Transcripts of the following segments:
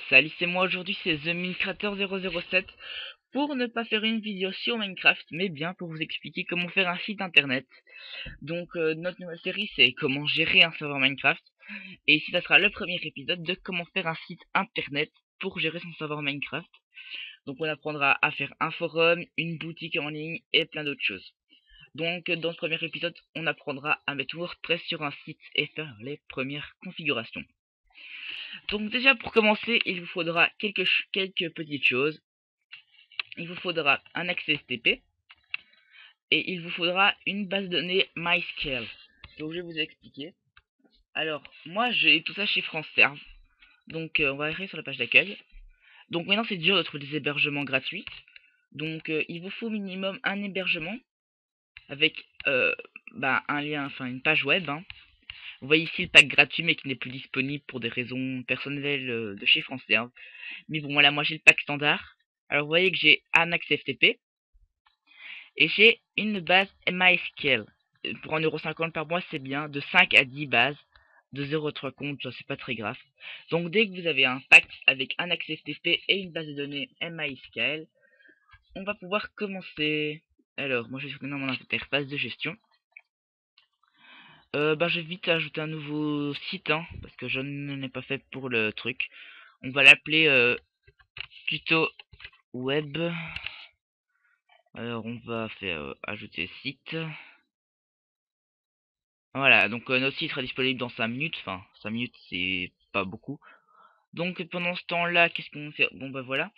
Salut, c'est moi aujourd'hui, c'est The Minecrator 007 pour ne pas faire une vidéo sur Minecraft, mais bien pour vous expliquer comment faire un site internet. Donc notre nouvelle série c'est comment gérer un serveur Minecraft, et ici ça sera le premier épisode de comment faire un site internet pour gérer son serveur Minecraft. Donc on apprendra à faire un forum, une boutique en ligne et plein d'autres choses. Donc dans ce premier épisode, on apprendra à mettre WordPress sur un site et faire les premières configurations. Donc déjà pour commencer, il vous faudra quelques petites choses. Il vous faudra un accès FTP et il vous faudra une base de données MySQL. Donc je vais vous expliquer. Alors moi j'ai tout ça chez France Serve. Donc on va arriver sur la page d'accueil. Donc maintenant c'est dur de trouver des hébergements gratuits. Donc il vous faut minimum un hébergement avec un lien, enfin une page web, hein. Vous voyez ici le pack gratuit mais qui n'est plus disponible pour des raisons personnelles de chez France Serve. Mais bon voilà, moi j'ai le pack standard. Alors vous voyez que j'ai un accès FTP et j'ai une base MySQL. Pour 1,50€ par mois, c'est bien. De 5 à 10 bases. De 0,3 comptes, ça c'est pas très grave. Donc dès que vous avez un pack avec un accès FTP et une base de données MySQL, on va pouvoir commencer. Alors, moi je vais sur mon interface de gestion. Je vais vite ajouter un nouveau site, hein, parce que je ne l'ai pas fait pour le truc. On va l'appeler tuto web. Alors on va faire ajouter site. Voilà, donc notre site sera disponible dans 5 minutes. Enfin, 5 minutes, c'est pas beaucoup. Donc pendant ce temps-là, qu'est-ce qu'on fait? Bon bah voilà.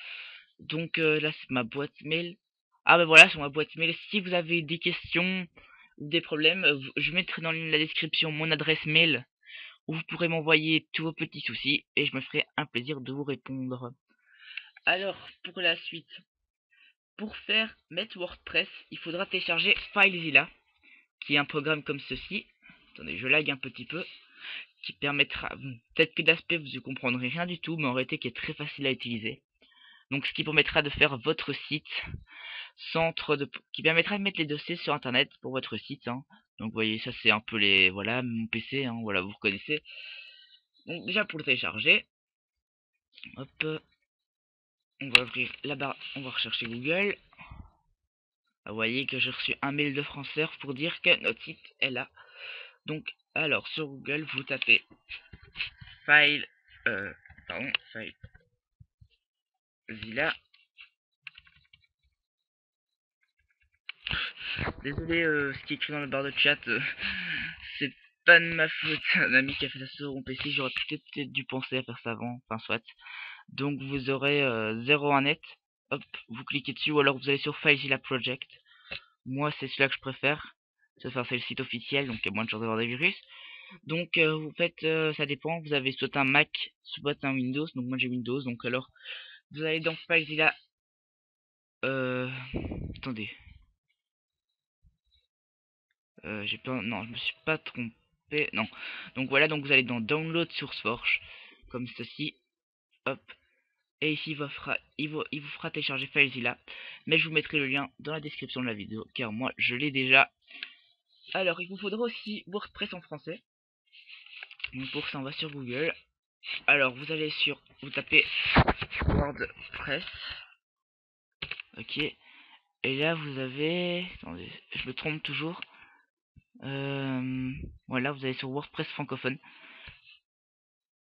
Donc là, c'est ma boîte mail. Ah bah voilà, sur ma boîte mail. Si vous avez des questions ou des problèmes, je mettrai dans la description mon adresse mail où vous pourrez m'envoyer tous vos petits soucis et je me ferai un plaisir de vous répondre. Alors, pour la suite, pour faire mettre WordPress, il faudra télécharger FileZilla, qui est un programme comme ceci. Attendez, je lag un petit peu. Qui permettra, peut-être que d'aspect vous ne comprendrez rien du tout, mais en réalité qui est très facile à utiliser. Donc ce qui permettra de faire votre site, qui permettra de mettre les dossiers sur internet pour votre site, hein. Donc vous voyez, ça c'est un peu voilà, mon PC, hein, voilà, vous reconnaissez. Donc déjà pour le télécharger, hop, on va ouvrir la barre, on va rechercher Google. Vous voyez que j'ai reçu un mail de France Serve pour dire que notre site est là. Donc alors sur Google vous tapez file, FileZilla. Désolé, ce qui est écrit dans la barre de chat, c'est pas de ma faute. Un ami qui a fait ça sur mon PC, j'aurais peut-être dû penser à faire ça avant, enfin soit. Donc vous aurez 01 net, hop, vous cliquez dessus, ou alors vous allez sur FileZilla Project. Moi c'est celui-là que je préfère, enfin c'est le site officiel, donc il y a moins de chances d'avoir des virus. Donc vous faites, ça dépend, vous avez soit un Mac, soit un Windows, donc moi j'ai Windows, donc alors vous allez dans FileZilla, attendez. J'ai pas, non, je me suis pas trompé, non. Donc voilà, donc vous allez dans Download SourceForge, comme ceci, hop. Et ici, il vous fera télécharger FileZilla, mais je vous mettrai le lien dans la description de la vidéo, car moi, je l'ai déjà. Alors, il vous faudra aussi WordPress en français. Donc pour ça, on va sur Google. Alors, vous tapez WordPress, ok. Et là, vous avez, attendez, je me trompe toujours. Voilà, vous allez sur WordPress francophone.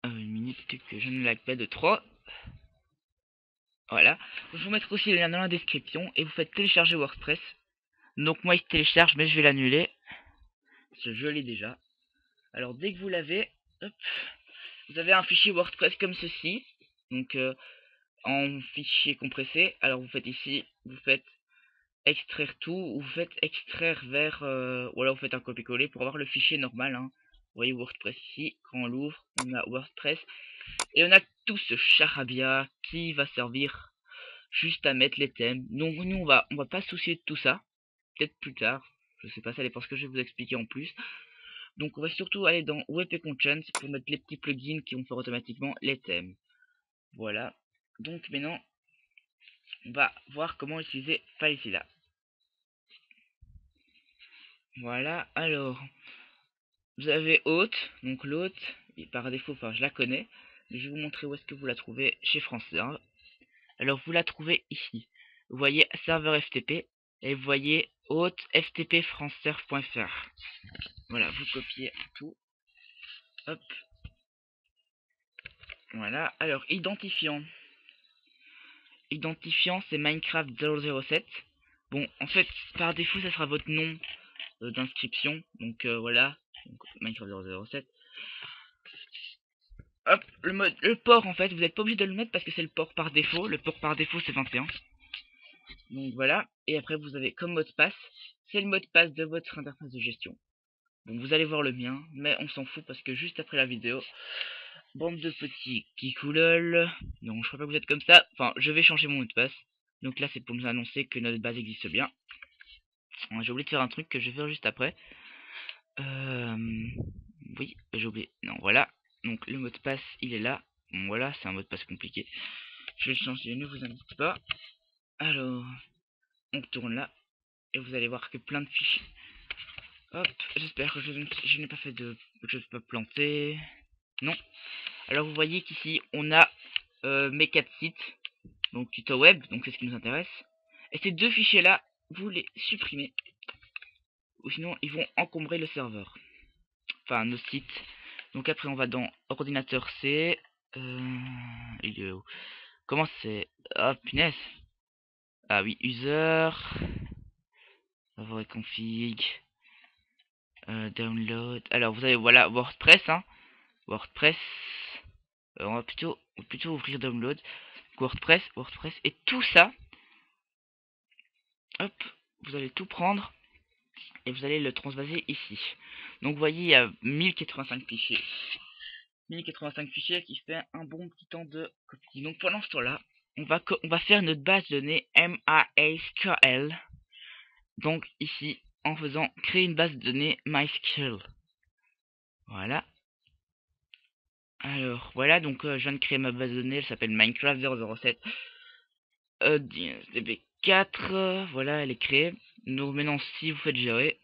Une minute que je ne lag pas de 3. Voilà. Je vous mettrai aussi le lien dans la description et vous faites télécharger WordPress. Donc moi il se télécharge mais je vais l'annuler. Parce que je l'ai déjà. Alors dès que vous l'avez, hop, vous avez un fichier WordPress comme ceci. Donc en fichier compressé. Alors vous faites ici, vous faites extraire tout, ou vous faites extraire vers, ou alors vous faites un copier-coller pour avoir le fichier normal, hein. Vous voyez WordPress ici, quand on l'ouvre, on a WordPress. Et on a tout ce charabia qui va servir juste à mettre les thèmes. Donc nous on va pas se soucier de tout ça. Peut-être plus tard. Je sais pas, ça dépend ce que je vais vous expliquer en plus. Donc on va surtout aller dans WP Content pour mettre les petits plugins qui vont faire automatiquement les thèmes. Voilà. Donc maintenant, on va voir comment utiliser FileZilla. Voilà, alors vous avez hôte, donc l'hôte, par défaut, enfin je la connais. Je vais vous montrer où est-ce que vous la trouvez chez FranceServe. Alors vous la trouvez ici. Vous voyez serveur FTP et vous voyez hôte FTP franceserve.fr. Voilà, vous copiez tout. Hop. Voilà. Alors identifiant. Identifiant c'est Minecraft 007. Bon, en fait, par défaut, ça sera votre nom d'inscription. Donc voilà, donc, Minecraft 007. Hop, le port en fait, vous n'êtes pas obligé de le mettre parce que c'est le port par défaut. Le port par défaut c'est 21. Donc voilà, et après vous avez comme mot de passe, c'est le mot de passe de votre interface de gestion. Donc vous allez voir le mien, mais on s'en fout parce que juste après la vidéo, bande de petits kikoulol, non je crois pas que vous êtes comme ça, enfin je vais changer mon mot de passe. Donc là c'est pour nous annoncer que notre base existe bien. J'ai oublié de faire un truc que je vais faire juste après. Oui, j'ai oublié. Non, voilà. Donc le mot de passe, il est là. Bon, voilà, c'est un mot de passe compliqué. Je vais le changer, ne vous inquiétez pas. Alors, on tourne là. Et vous allez voir que plein de fichiers. Hop, j'espère que je n'ai pas fait de... Je peux planter. Non. Alors vous voyez qu'ici, on a mes 4 sites. Donc tuto web, donc c'est ce qui nous intéresse. Et ces deux fichiers là, vous les supprimez. Ou sinon, ils vont encombrer le serveur. Enfin, nos sites. Donc après, on va dans ordinateur C. Il est où? Comment c'est? Ah, punaise. Ah oui, user. Avoir config. Download. Alors, vous avez, voilà, WordPress, hein. WordPress. On va plutôt ouvrir download. WordPress. Et tout ça. Hop. Vous allez tout prendre. Et vous allez le transvaser ici. Donc, vous voyez, il y a 1085 fichiers. 1085 fichiers qui fait un bon petit temps de copie. Donc pendant ce temps-là, on va faire notre base de données MySQL. Donc ici, en faisant créer une base de données MySQL. Voilà. Alors voilà, donc je viens de créer ma base de données, elle s'appelle Minecraft 007. DB4, voilà, elle est créée. Donc maintenant, si vous faites gérer,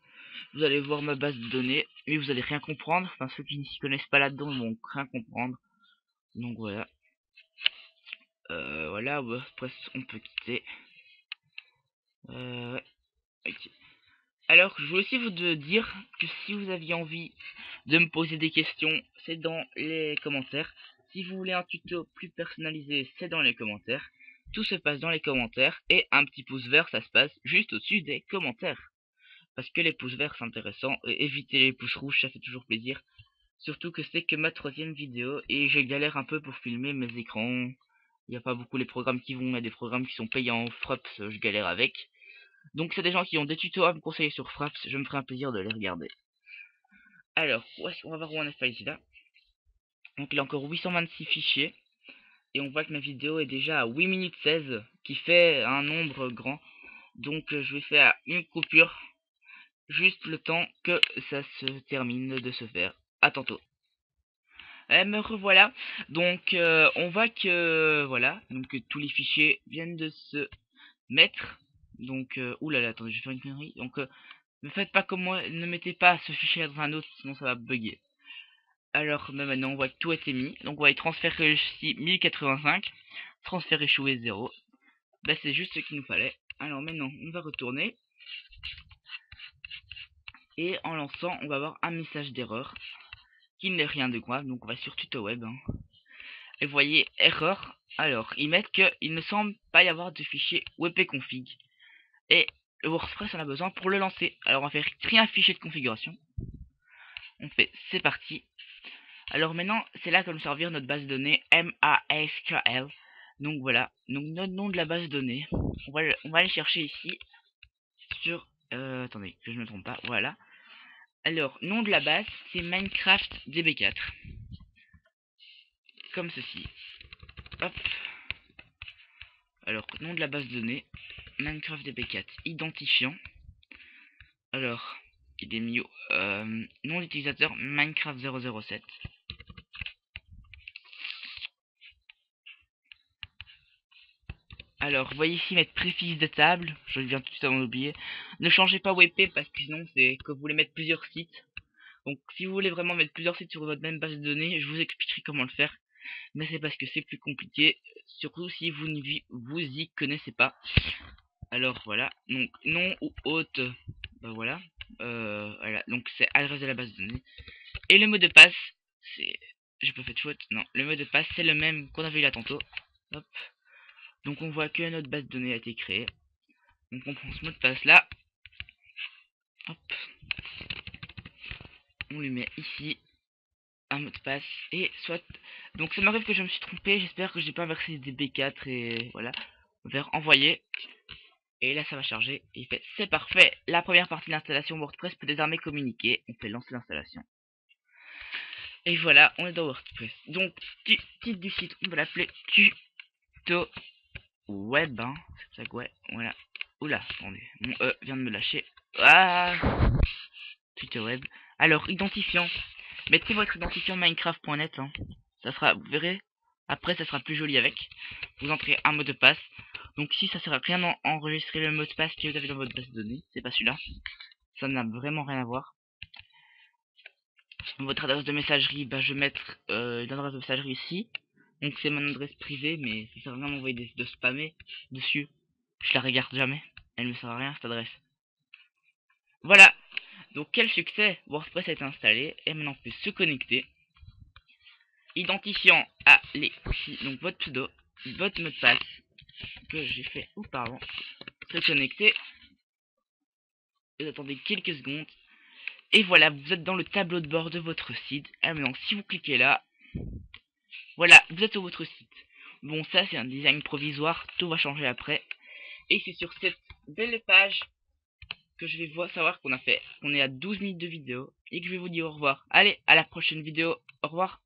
vous allez voir ma base de données, mais vous allez rien comprendre. Enfin, ceux qui ne s'y connaissent pas là-dedans vont rien comprendre. Donc voilà. Voilà, WordPress, on peut quitter. Ouais, ok. Alors, je voulais aussi vous dire que si vous aviez envie de me poser des questions, c'est dans les commentaires. Si vous voulez un tuto plus personnalisé, c'est dans les commentaires. Tout se passe dans les commentaires. Et un petit pouce vert, ça se passe juste au-dessus des commentaires. Parce que les pouces verts, c'est intéressant. Et éviter les pouces rouges, ça fait toujours plaisir. Surtout que c'est que ma 3e vidéo. Et je galère un peu pour filmer mes écrans. Il n'y a pas beaucoup les programmes qui vont, mais des programmes qui sont payants. Fraps, je galère avec. Donc c'est des gens qui ont des tutos à me conseiller sur Fraps, je me ferai un plaisir de les regarder. Alors, on va voir où on est ici là. Donc il y a encore 826 fichiers. Et on voit que ma vidéo est déjà à 8 minutes 16, qui fait un nombre grand. Donc je vais faire une coupure, juste le temps que ça se termine de se faire. À tantôt. Me revoilà. Donc on voit que voilà, donc tous les fichiers viennent de se mettre. Donc oulala, attendez, je vais faire une connerie. Donc ne faites pas comme moi, ne mettez pas ce fichier dans un autre, sinon ça va bugger. Alors maintenant on voit que tout a été mis. Donc on va y transférer ici 1085. Transfert échoué 0. Bah c'est juste ce qu'il nous fallait. Alors maintenant on va retourner. Et en lançant on va avoir un message d'erreur. Qui n'est rien de grave. Donc on va sur tuto web. Hein. Et vous voyez erreur. Alors ils mettent qu'il ne semble pas y avoir de fichier wp-config. Et le WordPress en a besoin pour le lancer. Alors on va faire créer un fichier de configuration. On fait c'est parti. Alors maintenant c'est là que va nous servir notre base de données MySQL. Donc voilà, donc notre nom de la base de données. On va aller chercher ici sur attendez que je ne me trompe pas. Voilà. Alors nom de la base c'est Minecraft DB4. Comme ceci. Hop. Alors nom de la base de données Minecraft DB4. Identifiant. Alors il est mis nom d'utilisateur Minecraft 007. Alors, vous voyez ici mettre préfixe de table, je viens tout de suite à m'oublier. Ne changez pas WP parce que sinon c'est que vous voulez mettre plusieurs sites. Donc si vous voulez vraiment mettre plusieurs sites sur votre même base de données, je vous expliquerai comment le faire. mais c'est parce que c'est plus compliqué, surtout si vous y connaissez pas. Alors voilà, donc nom ou hôte, bah voilà, voilà, donc c'est adresse de la base de données. Et le mot de passe, c'est, j'ai pas fait de faute, non, le mot de passe c'est le même qu'on avait eu là tantôt. Hop. Donc on voit que notre base de données a été créée. Donc on prend ce mot de passe là, hop, on lui met ici un mot de passe et soit. Donc ça m'arrive que je me suis trompé, j'espère que j'ai pas inversé des B4 et voilà, vers envoyer. Et là ça va charger, et il fait c'est parfait, la première partie de l'installation WordPress peut désormais communiquer, on fait lancer l'installation. Et voilà, on est dans WordPress. Donc titre du site, on va l'appeler tuto web, hein. C'est ça que ouais, voilà. Oula, attendez, mon E vient de me lâcher. Ah, tuto web. Alors, identifiant, mettez votre identifiant minecraft.net, hein. Ça sera, vous verrez, après ça sera plus joli avec. Vous entrez un mot de passe. Donc si ça sert à rien d'enregistrer le mot de passe que vous avez dans votre base de données, c'est pas celui-là. Ça n'a vraiment rien à voir. Votre adresse de messagerie, bah je vais mettre une adresse de messagerie ici. Donc c'est mon adresse privée, mais ça sert à rien d'envoyer de spammer dessus. Je la regarde jamais. Elle ne sert à rien cette adresse. Voilà. Donc quel succès, WordPress a été installé et maintenant on peut se connecter. Identifiant à donc votre pseudo, votre mot de passe que j'ai fait auparavant. Se connecter. Vous attendez quelques secondes. Et voilà, vous êtes dans le tableau de bord de votre site. Et maintenant, si vous cliquez là, voilà, vous êtes sur votre site. Bon, ça c'est un design provisoire, tout va changer après. Et c'est sur cette belle page que je vais savoir qu'on est à 12 minutes de vidéo et que je vais vous dire au revoir. Allez, à la prochaine vidéo, au revoir.